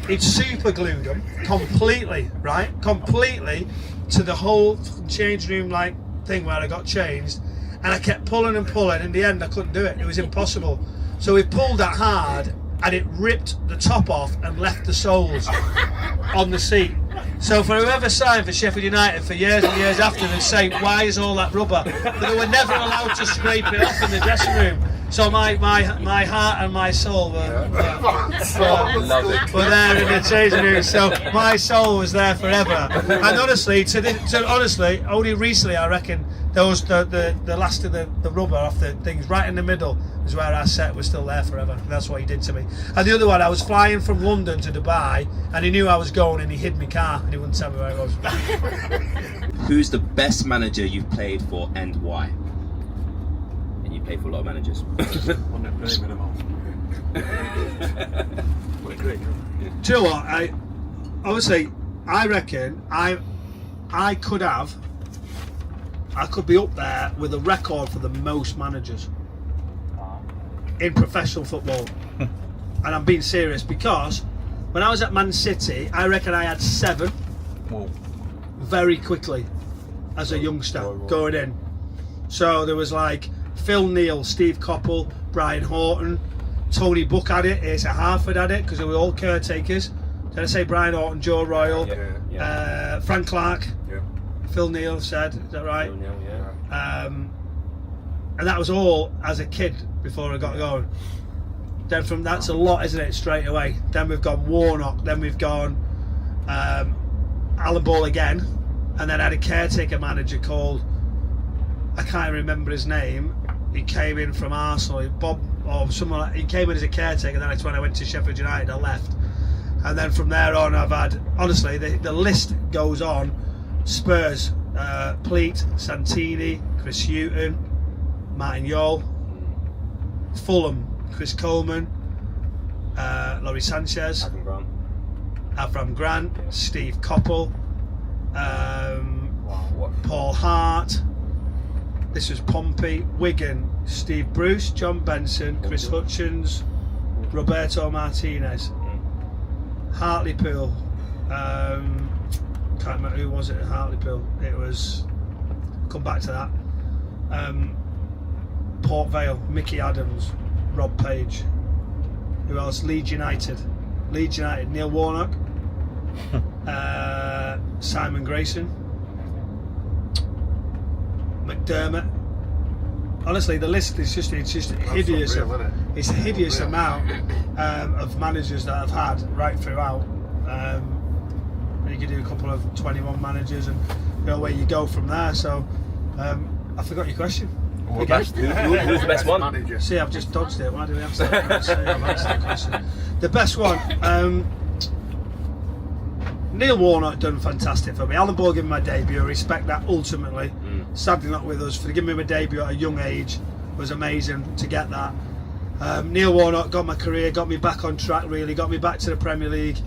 It super glued them completely, right? Completely to the whole change room like thing where I got changed. And I kept pulling and pulling. In the end, I couldn't do it. It was impossible. So we pulled that hard, and it ripped the top off and left the soles on the seat. So for whoever signed for Sheffield United for years and years after, they say, "Why is all that rubber?" But they were never allowed to scrape it off in the dressing room. So my heart and my soul were there in the changing room. So my soul was there forever. And honestly, honestly, only recently I reckon there was the last of the rubber off the things right in the middle is where our set was still there forever. And that's what he did to me. And the other one, I was flying from London to Dubai, and he knew I was going, and he hid my car, and he wouldn't tell me where I was. Who's the best manager you've played for and why? And you play for a lot of managers. Do you know what? I reckon I could be up there with a record for the most managers in professional football. And I'm being serious because when I was at Man City, I reckon I had 7 very quickly as a youngster going in. So there was like Phil Neal, Steve Coppell, Brian Horton, Tony Buck had it, Asa Harford had it because they were all caretakers. Did I say Brian Horton, Joe Royal, Frank Clark, Phil Neal said, is that right? Phil Neal, and that was all as a kid before I got going. Then that's a lot, isn't it, straight away. Then we've gone Warnock, then we've gone Alan Ball again, and then I had a caretaker manager called, I can't remember his name, he came in from Arsenal, Bob or someone. Like, he came in as a caretaker. Then when I went to Sheffield United, I left, and then from there on, I've had, honestly, the list goes on. Spurs, Pleat, Santini, Chris Hughton, Martin Yole. Fulham, Chris Coleman, Laurie Sanchez, Avram Grant, Steve Coppell, Paul Hart. This was Pompey. Wigan, Steve Bruce, John Benson, Chris Hutchins, Roberto Martinez. Hartlepool, can't remember who was it at Hartlepool. It was, come back to that. Port Vale, Mickey Adams, Rob Page. Who else? Leeds United, Neil Warnock, Simon Grayson, McDermott. Honestly, the list is just hideous. It's a hideous amount of managers that I've had right throughout. And you could do a couple of 21 managers, and you know where you go from there. So I forgot your question. Who's the best one? See, I've just dodged it. Why do we have to answer that question? The best one. Neil Warnock done fantastic for me. Alan Ball gave me my debut. I respect that ultimately. Sadly not with us. For giving me my debut at a young age was amazing to get that. Neil Warnock got my career, got me back on track. Really got me back to the Premier League,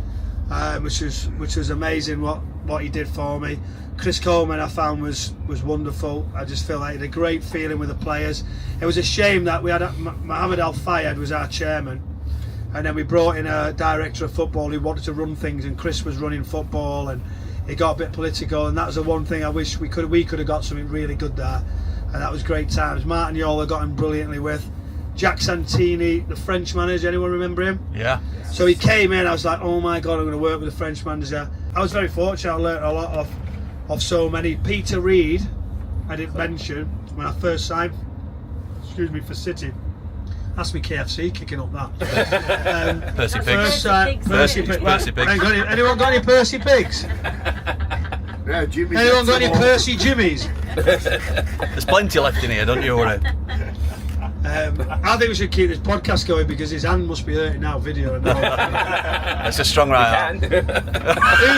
which was amazing. What he did for me. Chris Coleman I found was wonderful. I just feel like he had a great feeling with the players. It was a shame that we had Mohammed Al Fayed was our chairman, and then we brought in a director of football who wanted to run things, and Chris was running football, and it got a bit political, and that was the one thing I wish we could have got something really good there, and that was great times. Martin Yole I got him brilliantly with. Jack Santini, the French manager, anyone remember him? Yeah. So he came in, I was like, oh my God, I'm going to work with the French manager. I was very fortunate, I learnt a lot of so many. Peter Reid, I didn't mention, when I first signed, for City. That's me KFC kicking up that. Percy Pigs. Percy Pigs. Percy Pigs. Anyone got any Percy Pigs? Yeah, Jimmy. Anyone got any Percy Jimmies? There's plenty left in here, don't you worry. I think we should keep this podcast going because his hand must be hurting now, video and all. That's a strong right arm. Who's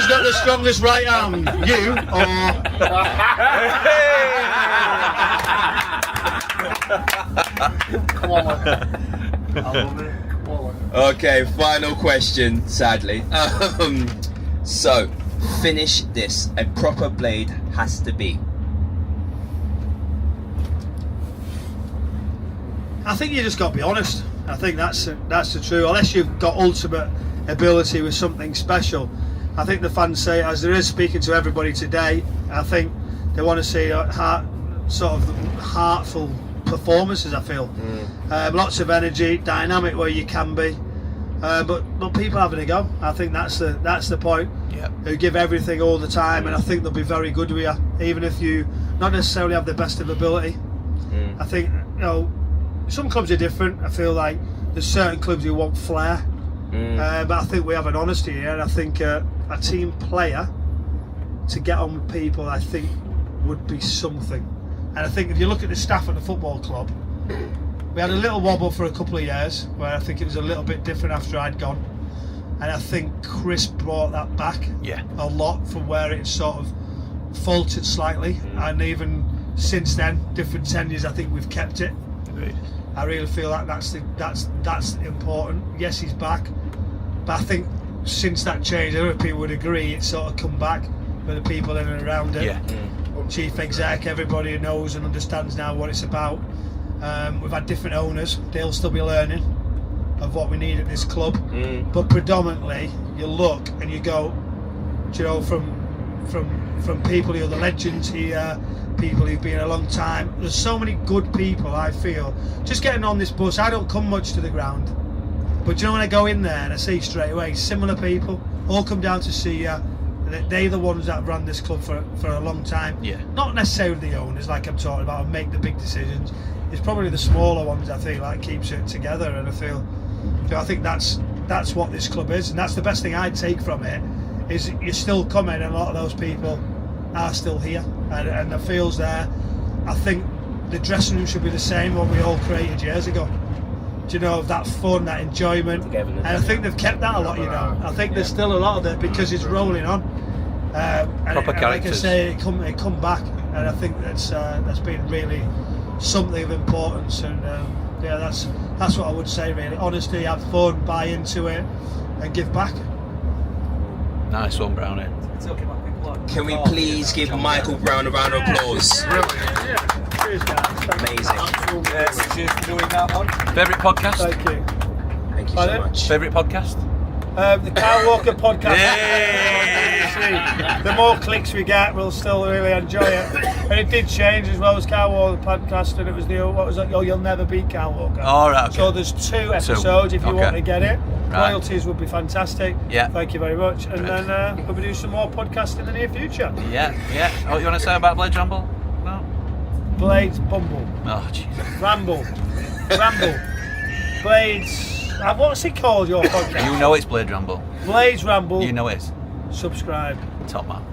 got the strongest right arm? You or... Come on, man. I love it. Come on, man. Okay, final question, sadly. So, finish this. A proper blade has to be. I think you just got to be honest. I think that's the truth. Unless you've got ultimate ability with something special, I think the fans say, as there is speaking to everybody today, I think they want to see sort of heartful performances. I feel lots of energy, dynamic where you can be, but people having a go. I think that's the point. Yep. Who give everything all the time, and I think they'll be very good with you, even if you not necessarily have the best of ability. I think some clubs are different. I feel like there's certain clubs who want flair, but I think we have an honesty here, and I think a team player to get on with people, I think, would be something. And I think if you look at the staff at the football club, we had a little wobble for a couple of years where I think it was a little bit different after I'd gone, and I think Chris brought that back a lot from where it sort of faltered slightly, and even since then, different tenures, I think we've kept it. Agreed. I really feel like that's important. Yes, he's back, but I think since that change, other people would agree, it's sort of come back with the people in and around it. Chief exec, everybody who knows and understands now what it's about. We've had different owners; they'll still be learning of what we need at this club. But predominantly, you look and you go, from people who are the legends here, people who've been a long time. There's so many good people. I feel just getting on this bus. I don't come much to the ground, but when I go in there and I see straight away similar people all come down to see you. They're the ones that have run this club for a long time. Not necessarily the owners, like I'm talking about, and make the big decisions. It's probably the smaller ones, I think, that keeps it together. And I think that's what this club is, and that's the best thing I take from it. Is you're still coming, and a lot of those people are still here, and the feel's there. I think the dressing room should be the same what we all created years ago. you know, of that fun, that enjoyment. And I think they've kept that a lot, you know. I think there's still a lot of it because it's rolling on. Proper characters. Like I say, it come back, and I think that's been really something of importance. And yeah, that's what I would say really. Honesty, have fun, buy into it, and give back. Nice one, Brownie. Can we please give Michael Brown a round of applause? Cheers, guys. Amazing. Cheers for doing that one. Favourite podcast? Thank you. Thank you so Pardon? much. Favourite podcast? The Kyle Walker podcast. Yay! The more clicks we get, we'll still really enjoy it. And it did change as well as Kyle Walker podcast, and it was what was that? Oh, You'll Never Beat Kyle Walker. All right. Okay. So there's 2 episodes if you Okay. want to get it. Right. Royalties would be fantastic. Yeah. Thank you very much. And then we'll be doing some more podcasts in the near future. Yeah. What you want to say about Blades Ramble? No. Blades Bumble. Oh, Jesus. Ramble. Blades. What's it called, your podcast? You know it's Blade Ramble. Blades Ramble. You know it. Subscribe. Top man.